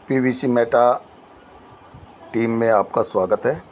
PVC Meta team में आपका स्वागत है।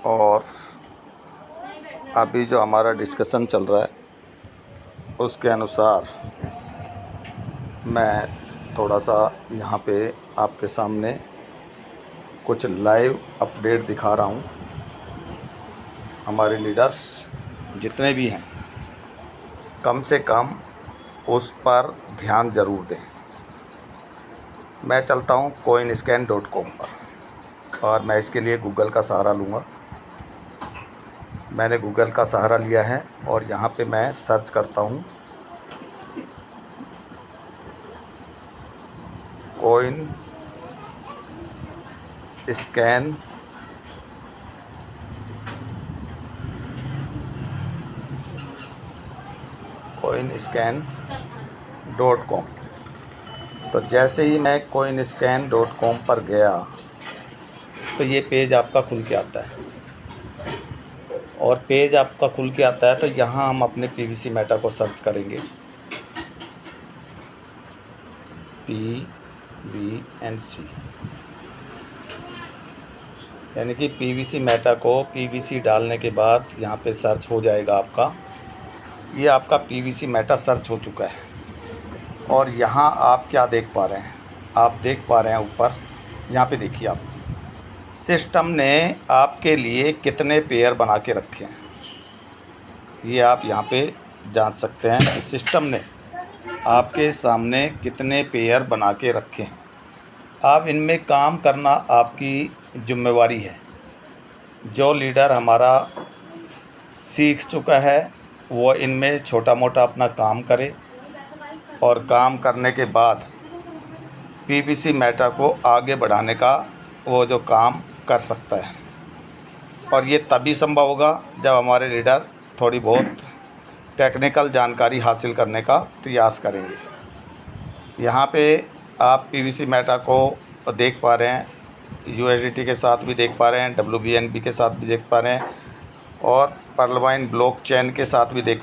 और अभी जो हमारा डिस्कशन चल रहा है उसके अनुसार मैं थोड़ा सा यहाँ पे आपके सामने कुछ लाइव अपडेट दिखा रहा हूँ। हमारे लीडर्स जितने भी हैं कम से कम उस पर ध्यान ज़रूर दें। मैं चलता हूँ coinscan.com पर और मैं इसके लिए गूगल का सहारा लूँगा। मैंने गूगल का सहारा लिया है और यहाँ पे मैं सर्च करता हूँ coinscan.com। तो जैसे ही मैं coinscan.com पर गया तो ये पेज आपका खुल के आता है और पेज आपका खुल के आता है तो यहाँ हम अपने पीवीसी मेटा को सर्च करेंगे। PVNC यानी कि पीवीसी मेटा को पीवीसी डालने के बाद यहाँ पे सर्च हो जाएगा आपका। ये आपका पीवीसी मेटा सर्च हो चुका है और यहाँ आप क्या देख पा रहे हैं? आप देख पा रहे हैं ऊपर, यहाँ पे देखिए आप, सिस्टम ने आपके लिए कितने पेयर बना के रखे हैं ये आप यहाँ पे जांच सकते हैं कि सिस्टम ने आपके सामने कितने पेयर बना के रखे हैं। अब इनमें काम करना आपकी जिम्मेवारी है। जो लीडर हमारा सीख चुका है वो इनमें छोटा मोटा अपना काम करे और काम करने के बाद पीवीसी मेटा को आगे बढ़ाने का वो जो काम कर सकता है। और ये तभी संभव होगा जब हमारे लीडर थोड़ी बहुत टेक्निकल जानकारी हासिल करने का प्रयास करेंगे। यहाँ पे आप पीवीसी मेटा को देख पा रहे हैं, USDT के साथ भी देख पा रहे हैं, WBNB के साथ भी देख पा रहे हैं और पर्लवाइन ब्लॉकचेन के साथ भी देख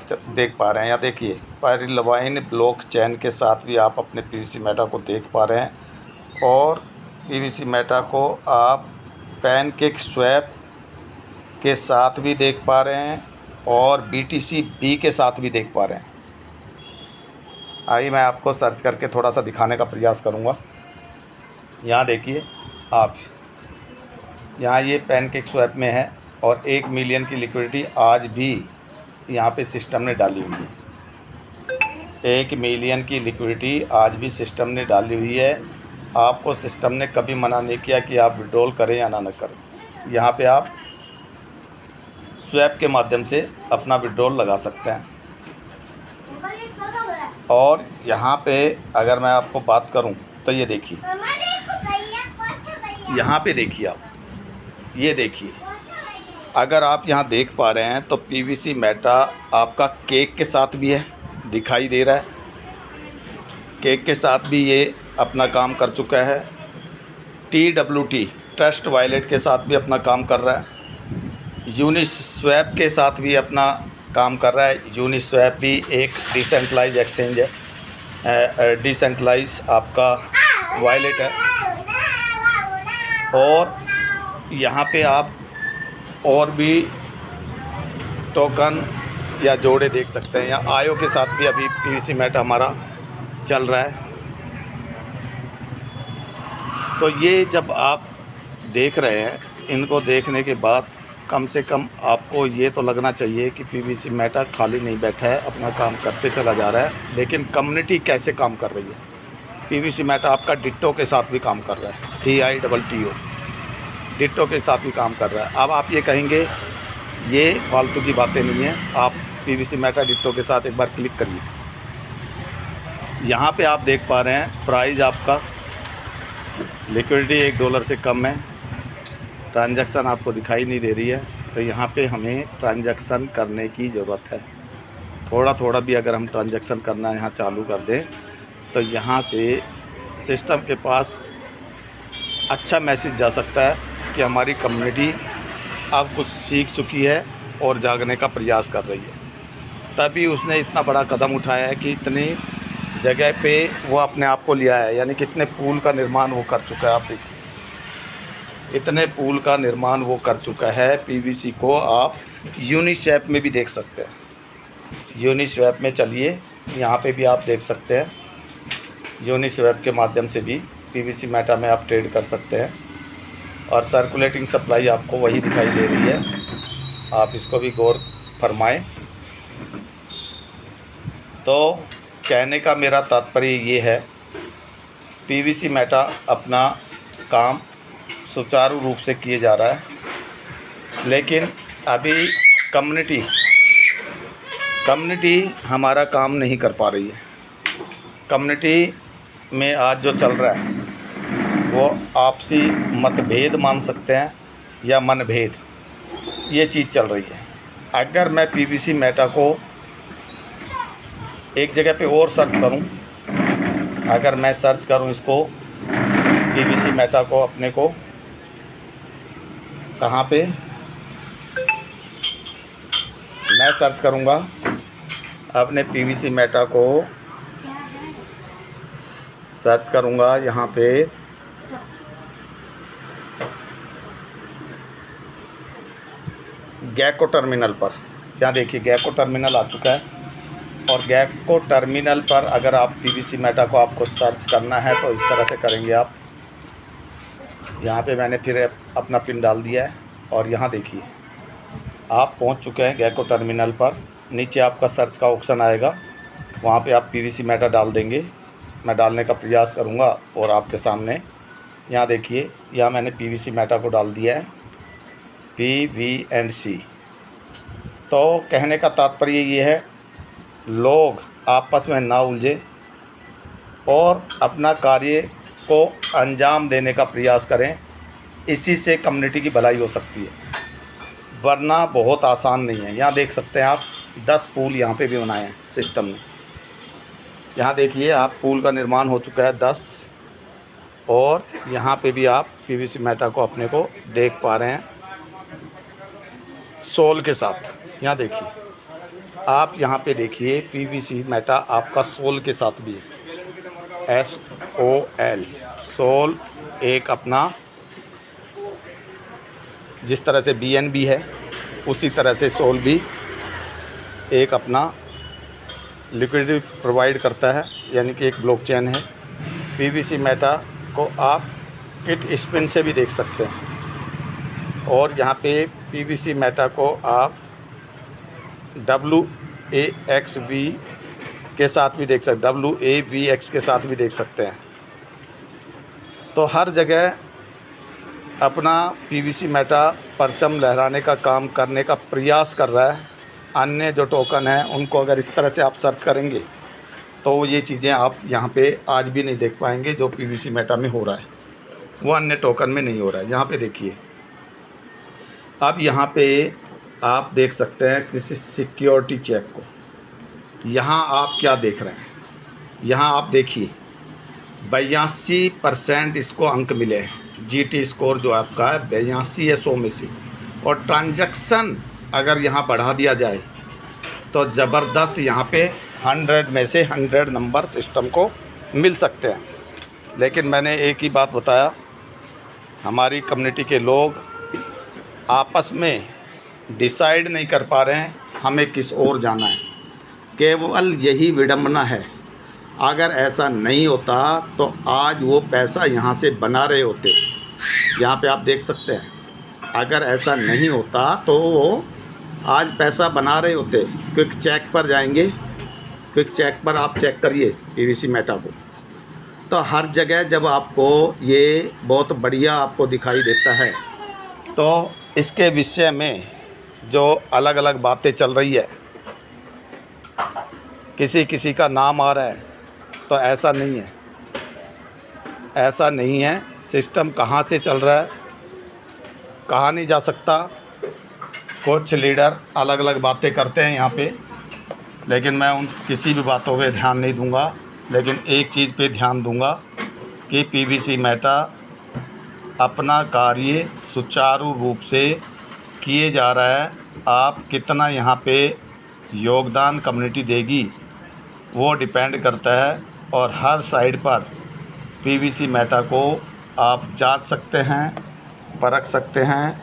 पा रहे हैं। या देखिए, पर्लवाइन ब्लॉकचेन के साथ भी आप अपने पीवीसी मेटा को देख पा रहे हैं और पीवीसी मेटा को आप पैनकेक स्वैप के साथ भी देख पा रहे हैं और BTC के साथ भी देख पा रहे हैं। आइए मैं आपको सर्च करके थोड़ा सा दिखाने का प्रयास करूँगा। यहाँ देखिए आप, यहाँ ये पैनकेक स्वैप में है और 1 मिलियन की लिक्विडिटी आज भी यहाँ पे सिस्टम ने डाली हुई है। 1 मिलियन की लिक्विडिटी आज भी सिस्टम ने डाली हुई है। आपको सिस्टम ने कभी मना नहीं किया कि आप विड्रॉल करें या ना करें। यहाँ पे आप स्वैप के माध्यम से अपना विड्रॉल लगा सकते हैं। और यहाँ पे अगर मैं आपको बात करूँ तो ये देखिए, यहाँ पे देखिए आप, ये देखिए, अगर आप यहाँ देख पा रहे हैं तो पीवीसी मेटा आपका केक के साथ भी है, दिखाई दे रहा है। केक के साथ भी ये अपना काम कर चुका है। TWT ट्रस्ट वॉलेट के साथ भी अपना काम कर रहा है। यूनिस्वैप के साथ भी अपना काम कर रहा है। यूनिस्वैप भी एक डिसेंट्रलाइज एक्सचेंज है, डिसेंट्रलाइज आपका वॉलेट है। और यहाँ पे आप और भी टोकन या जोड़े देख सकते हैं। या आयो के साथ भी अभी पीवीसी मेटा हमारा चल रहा है। तो ये जब आप देख रहे हैं, इनको देखने के बाद कम से कम आपको ये तो लगना चाहिए कि पीवीसी मेटा खाली नहीं बैठा है, अपना काम करते चला जा रहा है। लेकिन कम्युनिटी कैसे काम कर रही है? पीवीसी मेटा आपका डिट्टो के साथ भी काम कर रहा है, DITTO डिट्टो के साथ भी काम कर रहा है। अब आप ये कहेंगे ये फालतू की बातें नहीं हैं। आप पीवीसी मेटा डिट्टो के साथ एक बार क्लिक करिए। यहाँ पे आप देख पा रहे हैं प्राइस आपका, लिक्विडिटी $1 से कम है, ट्रांजैक्शन आपको दिखाई नहीं दे रही है। तो यहाँ पे हमें ट्रांजैक्शन करने की ज़रूरत है। थोड़ा थोड़ा भी अगर हम ट्रांजैक्शन करना यहाँ चालू कर दें तो यहाँ से सिस्टम के पास अच्छा मैसेज जा सकता है कि हमारी कम्युनिटी अब कुछ सीख चुकी है और जागने का प्रयास कर रही है। तभी उसने इतना बड़ा कदम उठाया है कि इतनी जगह पे वो अपने आप को लिया है, यानी कितने पुल का निर्माण वो कर चुका है। आप देखिए इतने पुल का निर्माण वो कर चुका है। पीवीसी को आप यूनिशेप में भी देख सकते हैं, यूनिशेप में चलिए यहाँ पे भी आप देख सकते हैं। यूनिशेप के माध्यम से भी पीवीसी मेटा में आप ट्रेड कर सकते हैं और सर्कुलेटिंग सप्लाई आपको वही दिखाई दे रही है। आप इसको भी गौर फरमाएं। तो कहने का मेरा तात्पर्य ये है, पीवीसी मेटा अपना काम सुचारू रूप से किए जा रहा है, लेकिन अभी कम्युनिटी हमारा काम नहीं कर पा रही है। कम्युनिटी में आज जो चल रहा है वो आपसी मतभेद मान सकते हैं या मनभेद, ये चीज़ चल रही है। अगर मैं पीवीसी मेटा को एक जगह पे और सर्च करूं, अगर मैं सर्च करूं इसको पीवीसी मेटा को अपने को कहाँ पे मैं सर्च करूंगा अपने पीवीसी मेटा को सर्च करूंगा यहाँ पे गैको टर्मिनल पर। यहाँ देखिए गैको टर्मिनल आ चुका है और गैको टर्मिनल पर अगर आप पीवीसी मेटा को आपको सर्च करना है तो इस तरह से करेंगे आप। यहाँ पे मैंने फिर अपना पिन डाल दिया है और यहाँ देखिए आप पहुँच चुके हैं गैको टर्मिनल पर। नीचे आपका सर्च का ऑप्शन आएगा, वहाँ पे आप पीवीसी मेटा डाल देंगे। मैं डालने का प्रयास करूँगा और आपके सामने यहाँ देखिए, यहाँ मैंने पीवीसी मेटा को डाल दिया है, PV&C। तो कहने का तात्पर्य ये है, लोग आपस में ना उलझे और अपना कार्य को अंजाम देने का प्रयास करें। इसी से कम्युनिटी की भलाई हो सकती है, वरना बहुत आसान नहीं है। यहाँ देख सकते हैं आप 10 पुल यहाँ पे भी बनाए हैं सिस्टम में। यहाँ देखिए आप पुल का निर्माण हो चुका है 10, और यहाँ पे भी आप पीवीसी मेटा को अपने को देख पा रहे हैं सोल के साथ। यहाँ देखिए आप यहाँ पे देखिए पीवीसी मेटा आपका सोल के साथ भी है, SOL सोल। एक अपना जिस तरह से BNB है उसी तरह से सोल भी एक अपना लिक्विडिटी प्रोवाइड करता है, यानी कि एक ब्लॉकचेन है। पीवीसी मेटा को आप किट स्पिन से भी देख सकते हैं, और यहाँ पे पीवीसी मेटा को आप WAXV के साथ भी देख सकते, WAVX के साथ भी देख सकते हैं। तो हर जगह अपना पीवीसी मेटा परचम लहराने का काम करने का प्रयास कर रहा है। अन्य जो टोकन हैं उनको अगर इस तरह से आप सर्च करेंगे तो ये चीज़ें आप यहाँ पे आज भी नहीं देख पाएंगे जो पीवीसी मेटा में हो रहा है, वो अन्य टोकन में नहीं हो रहा है। यहाँ पे देखिए, अब यहाँ पे आप देख सकते हैं किसी सिक्योरिटी चेक को। यहाँ आप क्या देख रहे हैं, यहाँ आप देखिए 82% इसको अंक मिले हैं। GT स्कोर जो आपका है 82 है 100 में से, और ट्रांजैक्शन अगर यहाँ बढ़ा दिया जाए तो ज़बरदस्त यहाँ पे 100 में से 100 नंबर सिस्टम को मिल सकते हैं। लेकिन मैंने एक ही बात बताया, हमारी कम्युनिटी के लोग आपस में डिसाइड नहीं कर पा रहे हैं हमें किस ओर जाना है। केवल यही विडंबना है। अगर ऐसा नहीं होता तो आज वो पैसा यहाँ से बना रहे होते। यहाँ पे आप देख सकते हैं, अगर ऐसा नहीं होता तो वो आज पैसा बना रहे होते। क्विक चेक पर जाएंगे, क्विक चेक पर आप चेक करिए पीवीसी मेटा को, तो हर जगह जब आपको ये बहुत बढ़िया आपको दिखाई देता है तो इसके विषय में जो अलग अलग बातें चल रही है, किसी किसी का नाम आ रहा है, तो ऐसा नहीं है, ऐसा नहीं है। सिस्टम कहाँ से चल रहा है, कहाँ नहीं जा सकता। कुछ लीडर अलग अलग बातें करते हैं यहाँ पे, लेकिन मैं उन किसी भी बातों पे ध्यान नहीं दूंगा। लेकिन एक चीज़ पे ध्यान दूंगा कि पीवीसी मेटा अपना कार्य सुचारू रूप से किए जा रहा है। आप कितना यहाँ पे योगदान कम्युनिटी देगी वो डिपेंड करता है और हर साइड पर पीवीसी मेटा को आप जांच सकते हैं, परख सकते हैं।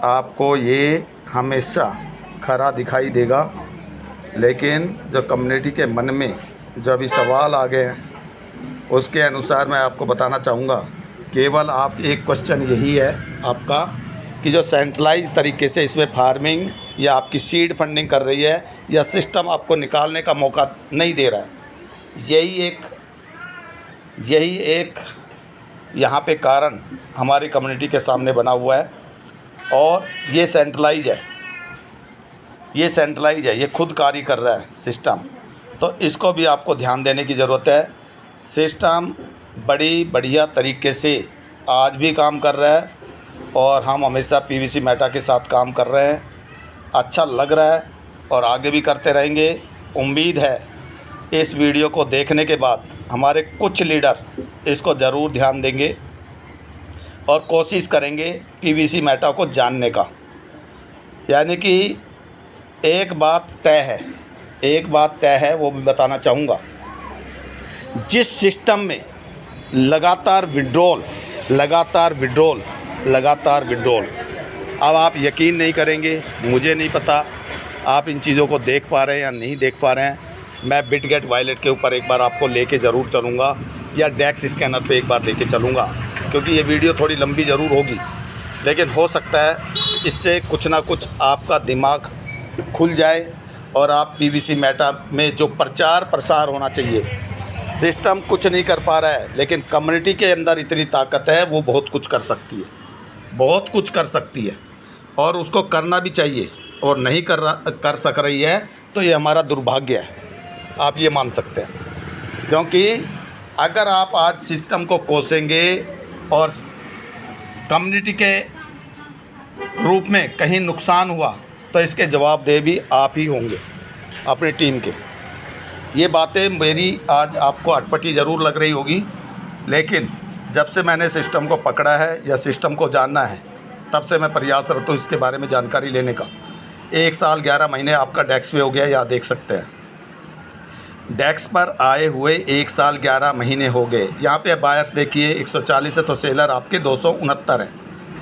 आपको ये हमेशा खरा दिखाई देगा, लेकिन जो कम्युनिटी के मन में जो अभी सवाल आ गए हैं उसके अनुसार मैं आपको बताना चाहूँगा। केवल आप एक क्वेश्चन यही है आपका कि जो सेंट्रलाइज तरीके से इसमें फार्मिंग या आपकी सीड फंडिंग कर रही है या सिस्टम आपको निकालने का मौका नहीं दे रहा है, यही एक यहाँ पे कारण हमारी कम्युनिटी के सामने बना हुआ है। और ये सेंट्रलाइज है, ये खुद कार्य कर रहा है सिस्टम, तो इसको भी आपको ध्यान देने की ज़रूरत है। सिस्टम बड़ी बढ़िया तरीके से आज भी काम कर रहा है और हम हमेशा पीवीसी मेटा के साथ काम कर रहे हैं। अच्छा लग रहा है और आगे भी करते रहेंगे। उम्मीद है इस वीडियो को देखने के बाद हमारे कुछ लीडर इसको ज़रूर ध्यान देंगे और कोशिश करेंगे पीवीसी मेटा को जानने का। यानी कि एक बात तय है वो भी बताना चाहूँगा। जिस सिस्टम में लगातार विड्रॉल, अब आप यकीन नहीं करेंगे, मुझे नहीं पता आप इन चीज़ों को देख पा रहे हैं या नहीं देख पा रहे हैं। मैं बिटगेट वॉलेट के ऊपर एक बार आपको लेके ज़रूर चलूँगा या डेक्स स्कैनर पे एक बार लेके चलूँगा, क्योंकि ये वीडियो थोड़ी लंबी ज़रूर होगी, लेकिन हो सकता है इससे कुछ ना कुछ आपका दिमाग खुल जाए और आप पीवीसी मेटा में जो प्रचार प्रसार होना चाहिए, सिस्टम कुछ नहीं कर पा रहा है, लेकिन कम्युनिटी के अंदर इतनी ताकत है, वो बहुत कुछ कर सकती है और उसको करना भी चाहिए। और नहीं कर सक रही है तो ये हमारा दुर्भाग्य है, आप ये मान सकते हैं। क्योंकि अगर आप आज सिस्टम को कोसेंगे और कम्युनिटी के रूप में कहीं नुकसान हुआ तो इसके जवाबदेह भी आप ही होंगे अपनी टीम के। ये बातें मेरी आज आपको अटपटी ज़रूर लग रही होगी, लेकिन जब से मैंने सिस्टम को पकड़ा है या सिस्टम को जानना है, तब से मैं प्रयासरत हूँ इसके बारे में जानकारी लेने का। 1 साल 11 महीने आपका डेस्क पे हो गया, या देख सकते हैं डेस्क पर आए हुए 1 साल 11 महीने हो गए। यहाँ पे बायर्स देखिए 140 है, तो सेलर आपके 269 हैं।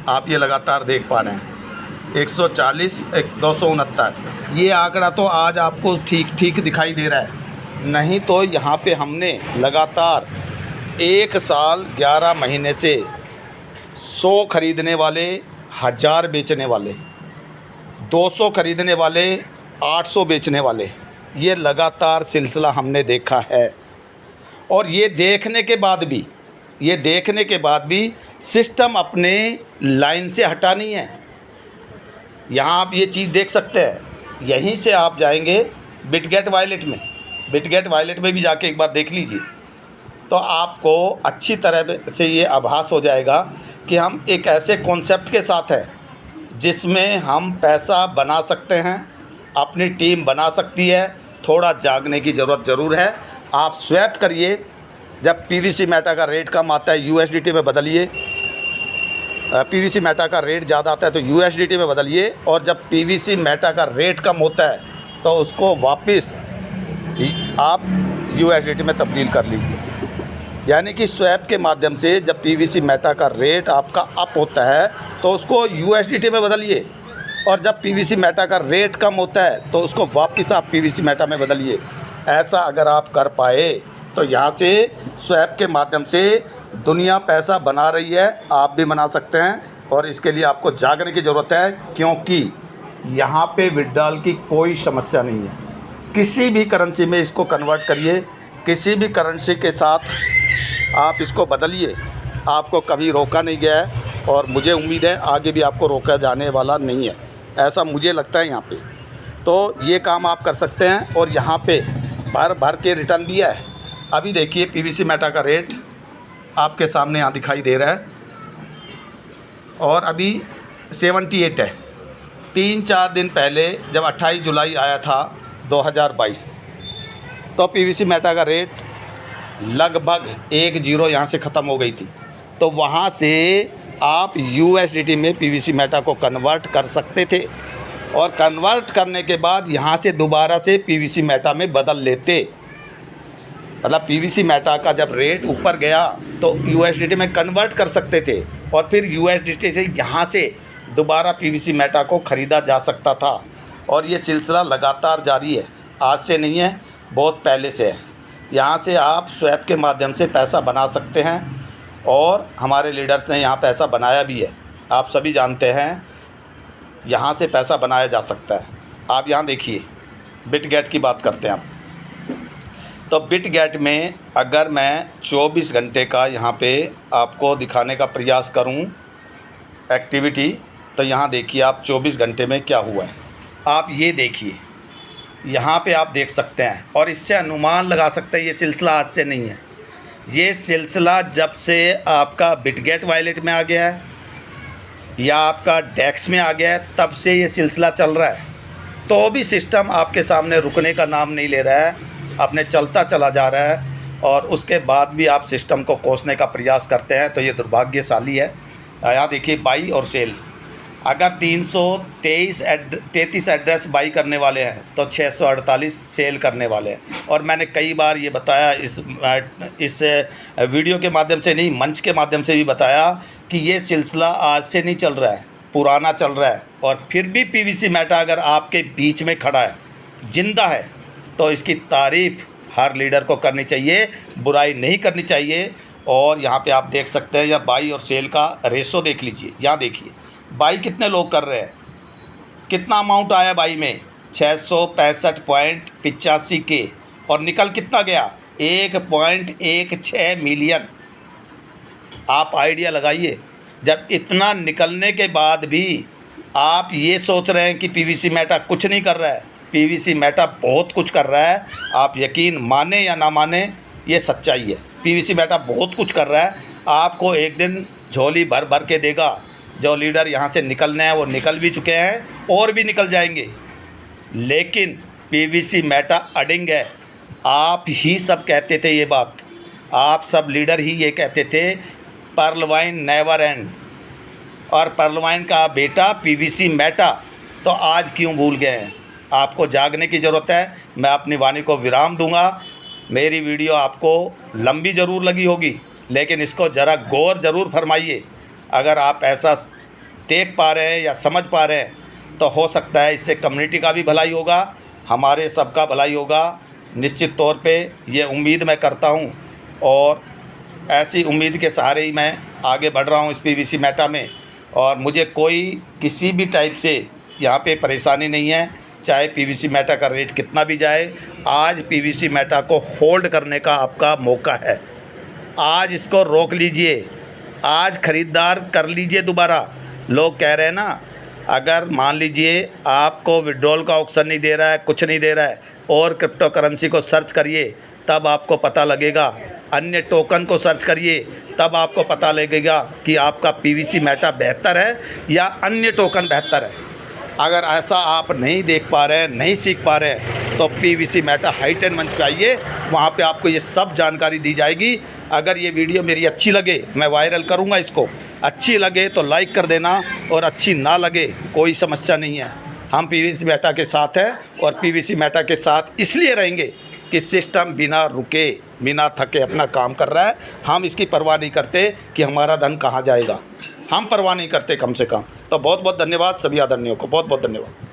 आप ये लगातार देख पा रहे हैं 140 269। ये आंकड़ा तो आज आपको ठीक दिखाई दे रहा है, नहीं तो यहाँ पे हमने लगातार 1 साल 11 महीने से 100 खरीदने वाले 1000 बेचने वाले, 200 खरीदने वाले 800 बेचने वाले, ये लगातार सिलसिला हमने देखा है। और ये देखने के बाद भी सिस्टम अपने लाइन से हटा नहीं है। यहाँ आप ये चीज़ देख सकते हैं, यहीं से आप जाएंगे बिटगेट वॉलेट में भी जाके एक बार देख लीजिए, तो आपको अच्छी तरह से ये आभास हो जाएगा कि हम एक ऐसे कॉन्सेप्ट के साथ हैं जिसमें हम पैसा बना सकते हैं, अपनी टीम बना सकती है। थोड़ा जागने की ज़रूरत ज़रूर है। आप स्वैप करिए, जब पीवीसी मेटा का रेट कम आता है यूएसडीटी में बदलिए, पीवीसी मेटा का रेट ज़्यादा आता है तो यूएसडीटी में बदलिए, और जब पीवीसी मेटा का रेट कम होता है तो उसको वापस आप यूएसडीटी में तब्दील कर लीजिए। यानी कि स्वैप के माध्यम से जब पीवीसी मेटा का रेट आपका अप होता है तो उसको यूएसडीटी में बदलिए, और जब पीवीसी मेटा का रेट कम होता है तो उसको वापस आप पीवीसी मेटा में बदलिए। ऐसा अगर आप कर पाए तो यहाँ से स्वैप के माध्यम से दुनिया पैसा बना रही है, आप भी बना सकते हैं। और इसके लिए आपको जागने की ज़रूरत है, क्योंकि यहाँ पे विड्रॉल की कोई समस्या नहीं है। किसी भी करेंसी में इसको कन्वर्ट करिए, किसी भी करेंसी के साथ आप इसको बदलिए, आपको कभी रोका नहीं गया है और मुझे उम्मीद है आगे भी आपको रोका जाने वाला नहीं है, ऐसा मुझे लगता है यहाँ पे। तो ये काम आप कर सकते हैं और यहाँ पे भर के रिटर्न दिया है। अभी देखिए पीवीसी मेटा का रेट आपके सामने यहाँ दिखाई दे रहा है और अभी 78 है। 3-4 दिन पहले जब 28 जुलाई आया था 2022, तो पीवीसी मेटा का रेट लगभग 10 यहाँ से ख़त्म हो गई थी। तो वहाँ से आप यूएसडीटी में पीवीसी मेटा को कन्वर्ट कर सकते थे, और कन्वर्ट करने के बाद यहाँ से दोबारा से पीवीसी मेटा में बदल लेते। मतलब पीवीसी मेटा का जब रेट ऊपर गया तो यूएसडीटी में कन्वर्ट कर सकते थे और फिर यूएसडीटी से यहाँ से दोबारा पीवीसी मेटा को ख़रीदा जा सकता था। और ये सिलसिला लगातार जारी है, आज से नहीं है, बहुत पहले से है। यहाँ से आप स्वैप के माध्यम से पैसा बना सकते हैं और हमारे लीडर्स ने यहाँ पैसा बनाया भी है, आप सभी जानते हैं। यहाँ से पैसा बनाया जा सकता है। आप यहाँ देखिए, बिटगेट की बात करते हैं आप, तो बिटगेट में अगर मैं 24 घंटे का यहाँ पे आपको दिखाने का प्रयास करूँ एक्टिविटी, तो यहाँ देखिए आप 24 घंटे में क्या हुआ है। आप ये देखिए, यहाँ पे आप देख सकते हैं और इससे अनुमान लगा सकते हैं ये सिलसिला आज से नहीं है। ये सिलसिला जब से आपका बिटगेट वॉलेट में आ गया है या आपका डेक्स में आ गया है, तब से ये सिलसिला चल रहा है। तो भी सिस्टम आपके सामने रुकने का नाम नहीं ले रहा है, अपने चलता चला जा रहा है और उसके बाद भी आप सिस्टम को कोसने का प्रयास करते हैं, तो ये दुर्भाग्यशाली है। यहाँ देखिए बाई और सेल, अगर 333 एड्रेस बाई करने वाले हैं तो 648 सेल करने वाले हैं। और मैंने कई बार ये बताया, इस वीडियो के माध्यम से नहीं, मंच के माध्यम से भी बताया कि ये सिलसिला आज से नहीं चल रहा है, पुराना चल रहा है। और फिर भी पीवीसी मेटा अगर आपके बीच में खड़ा है, जिंदा है, तो इसकी तारीफ़ हर लीडर को करनी चाहिए, बुराई नहीं करनी चाहिए। और यहाँ पे आप देख सकते हैं, या बाई और सेल का रेशो देख लीजिए। यहाँ देखिए बाई कितने लोग कर रहे हैं, कितना अमाउंट आया बाई में 665.85 के, और निकल कितना गया 1.16 मिलियन। आप आइडिया लगाइए, जब इतना निकलने के बाद भी आप ये सोच रहे हैं कि पीवीसी मेटा कुछ नहीं कर रहा है। पीवीसी मेटा बहुत कुछ कर रहा है, आप यकीन माने या ना माने, ये सच्चाई है। पीवीसी मेटा बहुत कुछ कर रहा है, आपको एक दिन झोली भर भर के देगा। जो लीडर यहाँ से निकलने हैं वो निकल भी चुके हैं और भी निकल जाएंगे, लेकिन पीवीसी मेटा अडिंग है। आप ही सब कहते थे ये बात, आप सब लीडर ही ये कहते थे, पर्ल वाइन नेवर एंड, और पर्ल वाइन का बेटा पीवीसी मेटा। तो आज क्यों भूल गए हैं? आपको जागने की ज़रूरत है। मैं अपनी वाणी को विराम दूंगा। मेरी वीडियो आपको लंबी ज़रूर लगी होगी, लेकिन इसको ज़रा गौर ज़रूर फरमाइए। अगर आप ऐसा देख पा रहे हैं या समझ पा रहे हैं, तो हो सकता है इससे कम्युनिटी का भी भलाई होगा, हमारे सबका भलाई होगा। निश्चित तौर पे ये उम्मीद मैं करता हूँ, और ऐसी उम्मीद के सहारे ही मैं आगे बढ़ रहा हूँ इस पीवीसी मेटा में। और मुझे कोई किसी भी टाइप से यहाँ पे परेशानी नहीं है, चाहे पीवीसी मेटा का रेट कितना भी जाए। आज पीवीसी मेटा को होल्ड करने का आपका मौका है, आज इसको रोक लीजिए, आज ख़रीदार कर लीजिए दोबारा। लोग कह रहे हैं ना, अगर मान लीजिए आपको विड्रॉल का ऑप्शन नहीं दे रहा है, कुछ नहीं दे रहा है, और क्रिप्टो करेंसी को सर्च करिए तब आपको पता लगेगा, अन्य टोकन को सर्च करिए तब आपको पता लगेगा कि आपका पीवीसी मेटा बेहतर है या अन्य टोकन बेहतर है। अगर ऐसा आप नहीं देख पा रहे हैं, नहीं सीख पा रहे हैं, तो पीवीसी मेटा हाई10 मंच पे आइए, वहाँ पे आपको ये सब जानकारी दी जाएगी। अगर ये वीडियो मेरी अच्छी लगे, मैं वायरल करूँगा इसको, अच्छी लगे तो लाइक कर देना, और अच्छी ना लगे कोई समस्या नहीं है। हम पीवीसी मेटा के साथ हैं, और पीवीसी मेटा के साथ इसलिए रहेंगे कि सिस्टम बिना रुके, बिना थके अपना काम कर रहा है। हम इसकी परवाह नहीं करते कि हमारा धन कहाँ जाएगा, हम परवाह नहीं करते कम से कम। तो बहुत बहुत धन्यवाद सभी आदरणीयों को, बहुत बहुत धन्यवाद।